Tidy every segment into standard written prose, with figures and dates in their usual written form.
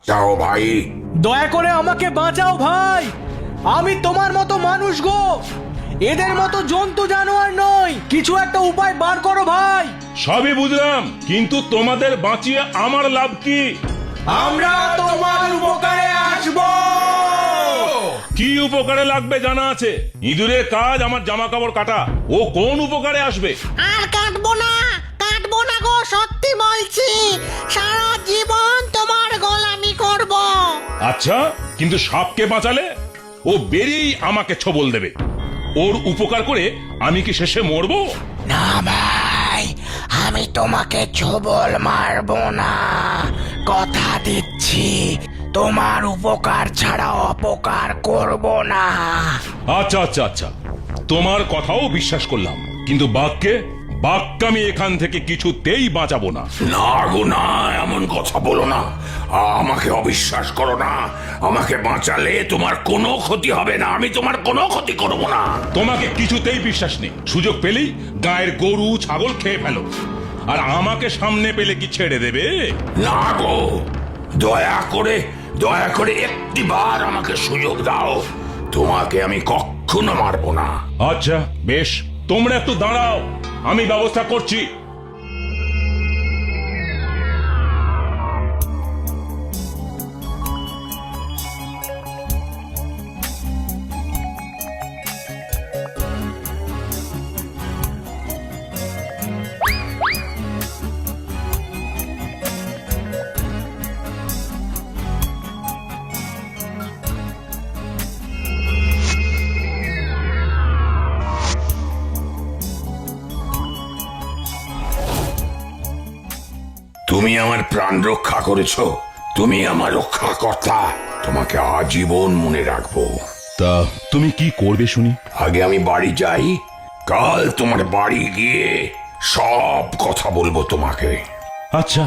যাও ভাই। দয়া করে আমাকে বাঁচাও ভাই, আমি তোমার মতো মানুষ গো, এদের মতো জন্তু জানোয়ার নই, কিছু একটা উপায় বার করো ভাই। সবই বুঝলাম, কিন্তু তোমাদের বাঁচিয়ে আমার লাভ কি? আমরা তোমার উপকারে আসবো। কি উপকারে লাগবে জানা আছে? ইঁদুরের কাজ আমার জামা কাপড় কাটা, ও কোন উপকারে আসবে? আর কাটবো না গো, সত্যি বলছি, সারা জীবন তোমার গোলামি করব। আচ্ছা, কিন্তু সাপকে বাঁচালে ও বেরিয়েই আমাকে ছবল দেবে। ওর উপকার করে আমি কি শেষে মরবো? না ভাই, আমি তোমাকে ছবল মারবো না, কথা দিচ্ছি, তোমার উপকার ছাড়া অপকার করব না। আচ্ছা আচ্ছা আচ্ছা, তোমার কথাও বিশ্বাস করলাম, কিন্তু বাঘকে আমি এখান থেকে কিছুতেই বাঁচাবো না। না গো না, এমন কথা বলো না, আমাকে অবিশ্বাস করো না। আমাকে বাঁচালে তোমার কোনো ক্ষতি হবে না, আমি তোমার কোনো ক্ষতি করব না। তোমাকে কিছুতেই বিশ্বাস নেই, সুযোগ পেলেই গায়ের গরু ছাগল খেয়ে ফেলো, আর আমাকে সামনে পেলে কি ছেড়ে দেবে? না গো, দয়া করে একটিবার আমাকে সুযোগ দাও, তোমাকে আমি কখনো মারবো না। আচ্ছা বেশ, তোমরা একটু দাঁড়াও, আমি ব্যবস্থা করছি। তুমি আমার প্রাণ রক্ষা করেছো, তুমি আমার রক্ষাকর্তা, তোমাকে আজীবন মনে রাখবো। তা তুমি কি করবে শুনি? আগে আমি বাড়ি যাই, কাল তোমার বাড়ি গিয়ে সব কথা বলবো তোমাকে। আচ্ছা,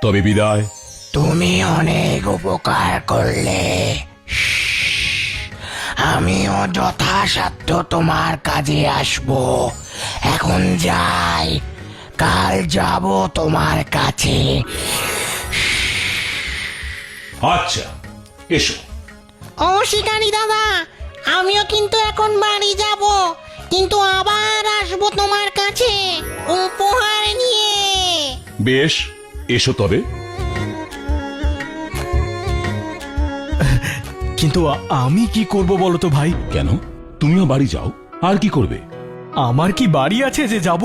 তবে বিদায়। তুমি অনেক উপকার করলে, আমিও যথাসাধ্য তোমার কাজে আসবো। এখন যাই, কাল যাব তোমার কাছে। আচ্ছা এসো। ও শিকারি দাদা, আমিও কিন্তু এখন বাড়ি যাব, কিন্তু আবার আসবো তোমার কাছে উপহার নিয়ে। বেশ, এসো তবে। কিন্তু আমি কি করব বলো তো ভাই? কেন, তুমিও বাড়ি যাও, আর কি করবে? আমার কি বাড়ি আছে যে যাব?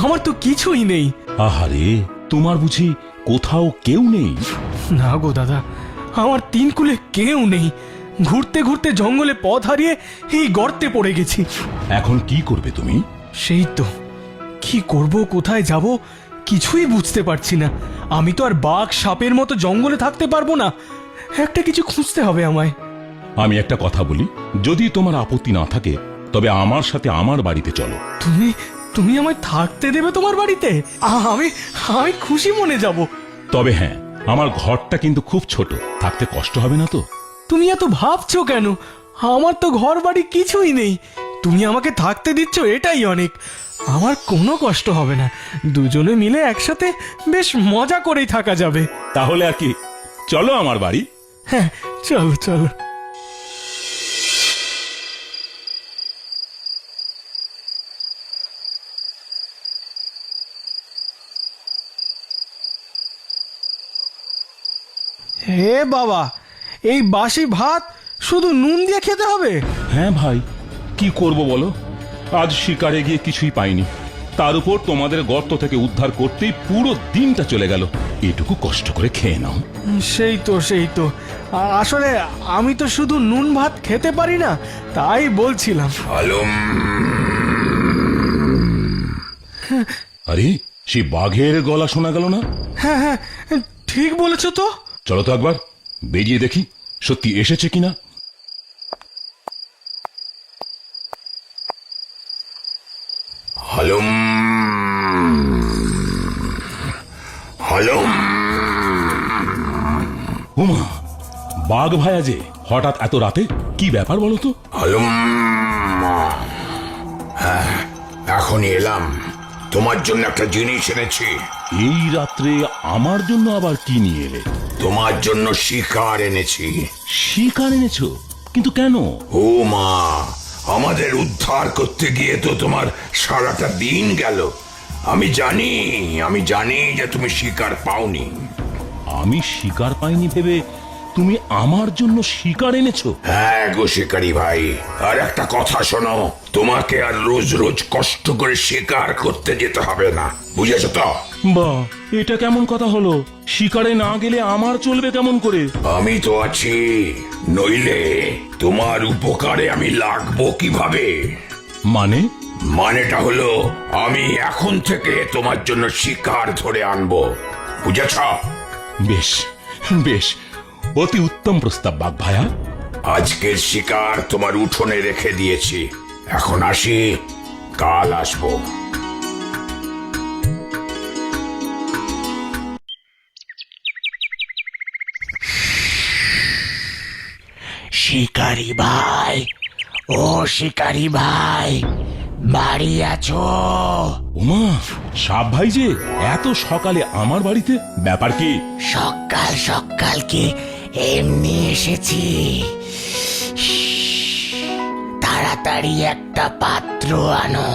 আমার তো কিছুই নেই। আহারে, তোমার বুঝি কোথাও কেউ নেই? না গো দাদা, আমার তিন কুলে কেউ নেই, ঘুরতে ঘুরতে জঙ্গলে পথ হারিয়ে এই গর্তে পড়ে গেছি। এখন কি করবে তুমি? সেই তো, কি করব, কোথায় যাব, কিছুই বুঝতে পারছি না। আমি তো আর বাঘ সাপের মতো জঙ্গলে থাকতে পারবো না, একটা কিছু খুঁজতে হবে আমায়। আমি একটা কথা বলি, যদি তোমার আপত্তি না থাকে তবে আমার সাথে আমার বাড়িতে চলো। তুমি তুমি আমায় থাকতে দেবে তোমার বাড়িতে? আমি আমি খুশি মনে যাব। তবে হ্যাঁ, আমার ঘরটা কিন্তু খুব ছোট, থাকতে কষ্ট হবে না তো? তুমি এত ভাবছো কেন? আমার তো ঘর বাড়ি কিছুই নেই, তুমি আমাকে থাকতে দিচ্ছ এটাই অনেক। আমার কোনো কষ্ট হবে না, দুজনে মিলে একসাথে বেশ মজা করেই থাকা যাবে। তাহলে আর কি, চলো আমার বাড়ি। হ্যাঁ, চলো চলো। হে বাবা, এই বাসি ভাত শুধু নুন দিয়ে খেতে হবে? হ্যাঁ ভাই, কি করব বলো, আজ শিকারে গিয়ে কিছুই পাইনি, তার উপর তোমাদের গর্ত থেকে উদ্ধার করতেই পুরো দিনটা চলে গেল। এটুকু কষ্ট করে খেয়ে নাও। সেই তো আসলে আমি তো শুধু নুন ভাত খেতে পারি না, তাই বলছিলাম। আলম, আরে, সেই বাঘের গলা শোনা গেল না? হ্যাঁ হ্যাঁ, ঠিক বলেছ তো। চলো তো একবার বেরিয়ে দেখি সত্যি এসেছে কিনা। আলম, আলম। উমা, বাঘ ভায়া যে হঠাৎ এত রাতে, কি ব্যাপার বলো তো? আলম, হ্যাঁ, এখনই এলাম, তোমার জন্য একটা জিনিস এনেছি। এই রাত্রে আমার জন্য আবার কি নিয়ে এলে? তোমার জন্য শিকার এনেছি। শিকার এনেছো? কিন্তু কেন? ও মা, আমাদের উদ্ধার করতে গিয়ে তো তোমার সারাটা দিন গেল। আমি জানি যে তুমি শিকার পাওনি। আমি শিকার পাইনি ভেবে তুমি আমার জন্য শিকার এনেছো? হ্যাঁ গো শিকারি ভাই, আর একটা কথা শোনো, তোমাকে আর রোজ রোজ কষ্ট করে শিকার করতে যেতে হবে না, বুঝেছো তো? বাহ, এটা কেমন কথা হলো? শিকারে না গেলে আমার চলবে কেমন করে? আমি তো আছি, নইলে তোমার উপকারে আমি লাগবো কিভাবে? মানেটা হলো আমি এখন থেকে তোমার জন্য শিকার ধরে আনবো, বুঝেছ? বেশ বেশ, অতি উত্তম প্রস্তাব বাঘ ভায়া। আজকের শিকার তোমার উঠোনে রেখে দিয়েছি, এখন আসি, কাল আসবো। শিকারি ভাই, ও শিকারি ভাই, বাড়ি আছো? ওমা, সাপ ভাই যে এত সকালে আমার বাড়িতে, ব্যাপার কি? সকাল সকাল কি এমনি এসেছি? তাড়াতাড়ি একটা পাত্র আনো,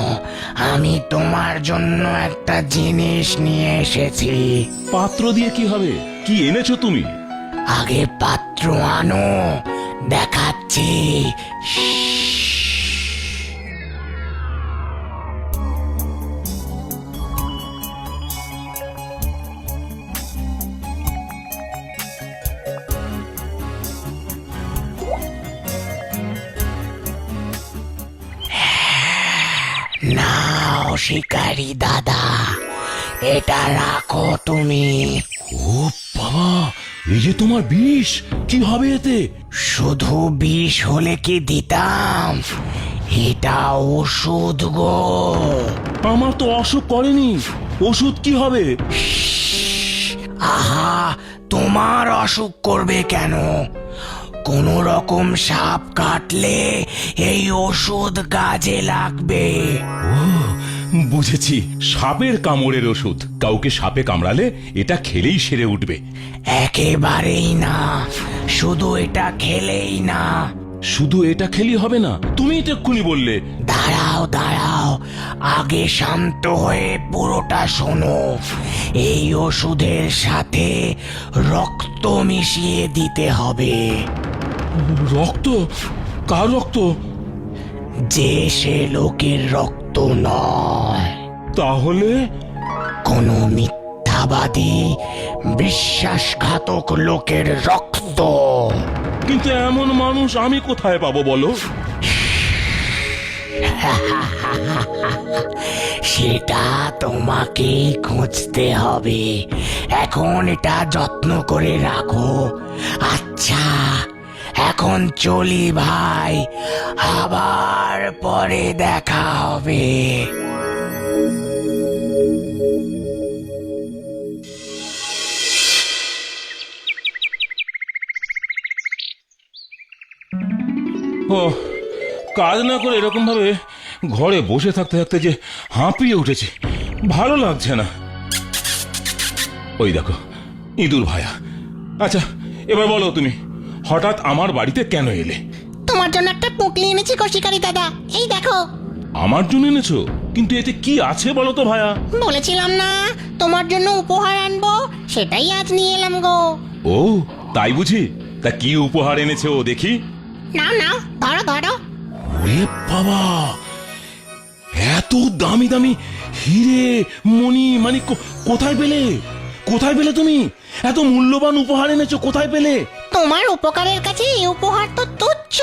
আমি তোমার জন্য একটা জিনিস নিয়ে এসেছি। পাত্র দিয়ে কি হবে? কি এনেছো তুমি? আগে পাত্র আনো, দেখাচ্ছি। নাও শিকারি দাদা, এটা রাখো তুমি। ও বাবা, এই যে তোমার বিষ, কি হবে এতে? শুধু বিষ হলে কি দিতাম, এটা ওষুধ গো। আমার তো অসুখ করেনি, ওষুধ কি হবে? আহা, তোমার অসুখ করবে কেন? কোন রকম সাপ কাটলে এই ওষুধ কাজে লাগবে। ও বুঝেছি, সাপের কামড়ের ওষুধ। কাউকে সাপে কামড়ালে এটা খেলেই সেরে উঠবে? একেবারেই না, শুধু এটা খেলেই না। শুধু এটা খেলি হবে না? তুমি এটা এক্ষুনি বললে। দাঁড়াও দাঁড়াও, আগে শান্ত হয়ে পুরোটা শোনো। এই ওষুধের সাথে রক্ত মিশিয়ে দিতে হবে। রক্ত? কার রক্ত? যে সে লোকের রক্ত নয়, তাহলে? কোন মিথ্যাবাদী বিশ্বাসঘাতক লোকের রক্ত। কিন্তু এমন মানুষ আমি কোথায় পাবো বলো? সেটা তোমাকেই খুঁজতে হবে। এখন এটা যত্ন করে রাখো। আচ্ছা, এখন চলি ভাই, আবার পরে দেখা হবে। ও, কাজ না করে এরকম ভাবে ঘরে বসে থাকতে থাকতে যে হাঁপিয়ে উঠেছি, ভালো লাগছে না। ওই দেখো, ইঁদুর ভায়া। আচ্ছা, এবার বলো তুমি হঠাৎ আমার বাড়িতে কেন এলে? তোমার জন্য একটা পুঁটলি এনেছি গো শিকারি দাদা, এই দেখো। আমার জন্য এনেছো? কিন্তু এতে কি আছে বলো তো ভায়া? বলেছিলাম না তোমার জন্য উপহার আনবো, সেটাই আজ নিয়ে এলাম গো। ও তাই বুঝি? তা কি উপহার এনেছো দেখি? নাও নাও, ধরো ধরো। ওরে বাবা, এত দামি দামি হিরে মণি মানে কোথায় পেলে? কোথায় পেলে তুমি এত মূল্যবান উপহার এনেছো? কোথায় পেলে? তোমার উপকারের কাছে এই উপহার তো তুচ্ছ।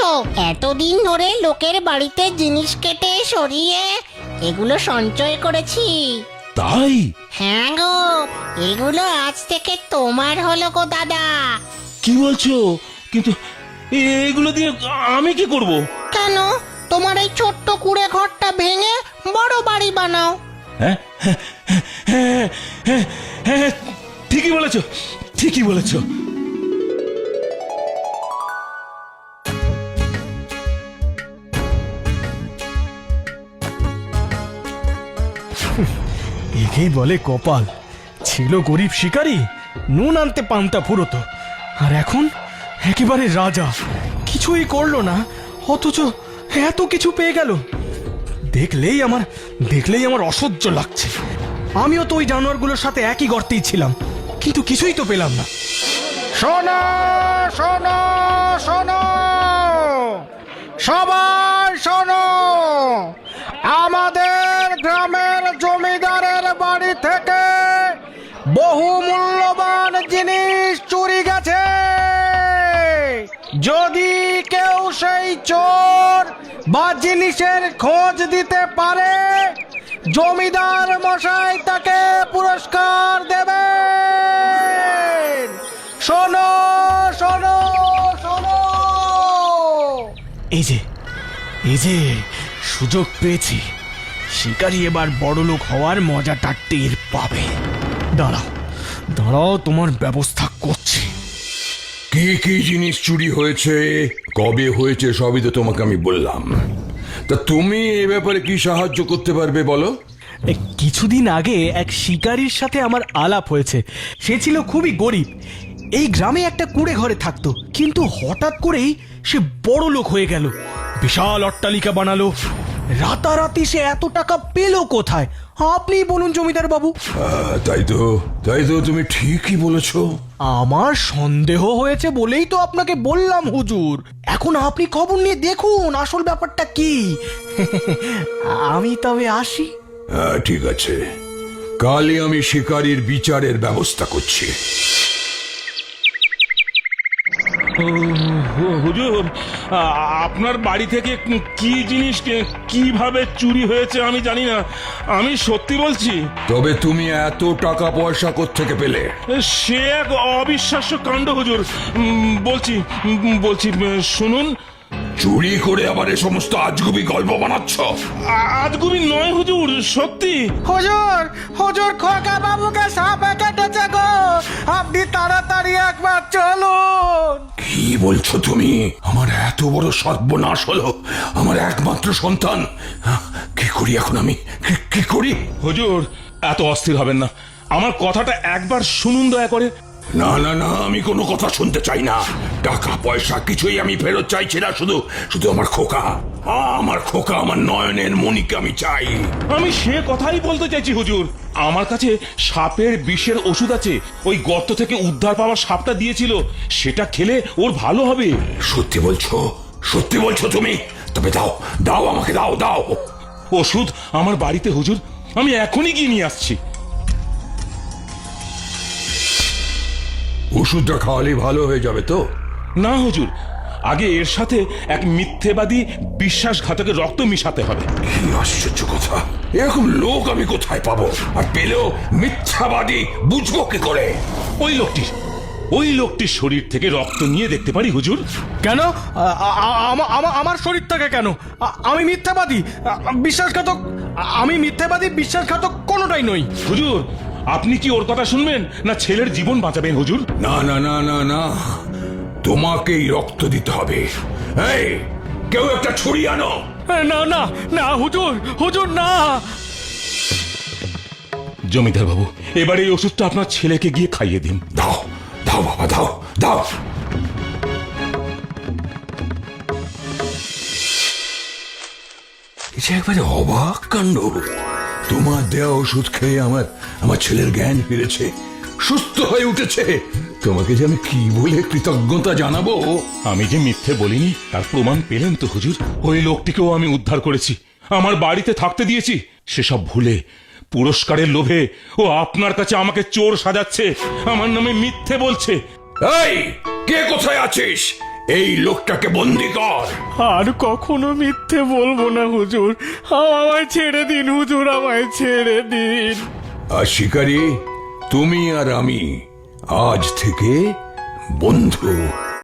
এতদিন ধরে লোকের বাড়িতে জিনিস কেটে সরিয়ে এগুলো সঞ্চয় করেছি। তাই? হ্যাঁ গো, এগুলো আজ থেকে তোমার হলো গো দাদা। কি বলছো? কিন্তু এগুলো দিয়ে আমি কি করব? কেন, তোমার এই ছোট্ট কুড়ে ঘরটা ভেঙে বড় বাড়ি বানাও। হ্যাঁ হ্যাঁ হ্যাঁ হ্যাঁ হ্যাঁ, ঠিকই বলেছো, ঠিকই বলেছো। একেই বলে কপাল। ছিল গরিব শিকারী, নুন আনতে পান্তা ফুরোতো, আর এখন একেবারে রাজা, কিছুই করলো না অথচ এত কিছু পেয়ে গেল। দেখলেই আমার অসহ্য লাগছে। আমিও তো ওই জানোয়ারগুলোর সাথে একই গর্তেই ছিলাম, কিন্তু কিছুই তো পেলাম না। শোনো শোনো শোনো, সবাই শোনো, আমাদের গ্রামের জমিদারের বাড়ি থেকে বহু মূল্যবান জিনিস চুরি গেছে। যদি কেউ সেই চোর বা জিনিসের খোঁজ দিতে পারে, জমিদার মশাই তাকে পুরস্কার দেবেন। শোনো শোনো শোনো। এই যে সুযোগ পেয়েছি, শিকারী এবার বড়লোক হওয়ার মজাটা টের পাবে। দাঁড়াও তোমার ব্যবস্থা করছি। কি কি জিনিস চুরি হয়েছে, কবে হয়েছে, সবই তো তোমাকে আমি বললাম। তা তুমি এ ব্যাপারে কি সাহায্য করতে পারবে বলো? কিছুদিন আগে এক শিকারীর সাথে আমার আলাপ হয়েছে। সে ছিল খুবই গরিব, এই গ্রামে একটা কুঁড়ে ঘরে থাকতো, কিন্তু হঠাৎ করেই সে বড় লোক হয়ে গেল, বিশাল অট্টালিকা বানালো। রাতারাতি সে এত টাকা পেল কোথায় আপনি বলুন জমিদার বাবু? তাই তো তুমি ঠিকই বলেছো। আমার সন্দেহ হয়েছে বলেই তো আপনাকে বললাম হুজুর। এখন আপনি খবর নিয়ে দেখুন আসল ব্যাপারটা কি। আমি তবে আসি। ঠিক আছে, কালই আমি শিকারীর বিচারের ব্যবস্থা করছি। হুজুর, আপনার বাড়ি থেকে কি জিনিস কিভাবে চুরি হয়েছে আমি জানি না, আমি সত্যি বলছি। তবে তুমি এত টাকা পয়সা কোত্থেকে পেলে? সে এক অবিশ্বাস্য কাণ্ড হুজুর। বলছি শুনুন। চুরি করে আবার এ সমস্ত আজগুবি গল্প বানাচ্ছ? আজগুবি নয় হুজুর, সত্যি। হুজুর হুজুর, খোকা বাবুকে সাপে কেটেছে গো, আপনি তাড়াতাড়ি একবার চলুন। কি বলছো তুমি? আমার এত বড় সর্বনাশ হলো, আমার একমাত্র সন্তান। কি করি এখন আমি, কি করি? হুজুর, এত অস্থির হবেন না, আমার কথাটা একবার শুনুন দয়া করে। না না না, আমি কোনো কথা শুনতে চাই না। টাকা পয়সা কিছুই আমি ফেরত চাইছি না, শুধু আমার খোকা, আমার নয়নের মণিকে আমি চাই। আমি সে কথাই বলতে চাইছি হুজুর। আমার কাছে সাপের বিষের ওষুধ আছে, ওই গর্ত থেকে উদ্ধার পাওয়া সাপটা দিয়েছিল, সেটা খেলে ওর ভালো হবে। সত্যি বলছো তুমি? তবে দাও আমাকে, দাও। ওষুধ আমার বাড়িতে হুজুর, আমি এখনই গিয়ে নিয়ে আসছি। ওষুধটা খাওয়ালে ভালো হয়ে যাবে তো? না হুজুর, আগে এর সাথে এক মিথ্যেবাদী বিশ্বাসঘাতকের রক্ত মিশাতে হবে। কি আশ্চর্য কথা, এরকম লোক আমি কোথায় পাবো? আর পেলেও মিথ্যাবাদী বুঝবো কি করে? ওই লোকটির শরীর থেকে রক্ত নিয়ে দেখতে পারি হুজুর। কেন? আমার শরীর থেকে কেন? আমি মিথ্যাবাদী বিশ্বাসঘাতক কোনোটাই নই। হুজুর, আপনি কি ওর কথা শুনবেন না ছেলের জীবন বাঁচাবেন হুজুর? না, তোমাকেই রক্ত দিতে হবে। এই, কেউ একটা ছুরি আনো। না হুজুর না। জমিদার বাবু, এবার এই ওষুধটা আপনার ছেলেকে গিয়ে খাইয়ে দিন। দাও বাবা, দাও। এটা একবারে অবাক কাণ্ড। তোমার দেওয়া ওষুধ খেয়ে আমার ছেলের জ্ঞান ফিরেছে, সুস্থ হয়ে উঠেছে। তোমাকে যে আমি কি বলে কৃতজ্ঞতা জানাবো। আমি যে মিথ্যে বলিনি তার প্রমাণ পেলেন তো হুজুর। ওই লোকটিকেও আমি উদ্ধার করেছি, আমার বাড়িতে থাকতে দিয়েছি। সেসব ভুলে পুরস্কারের লোভে ও আপনার কাছে আমাকে চোর সাজাচ্ছে, আমার নামে মিথ্যে বলছে। এই, কে কোথায় আছিস? এই লোকটাকে বন্দি কর। আর কখনো মিথ্যে বলবো না হুজুর, আমায় ছেড়ে দিন হুজুর, আমায় ছেড়ে দিন। আর শিকারী, তুমি আর আমি আজ থেকে বন্ধু।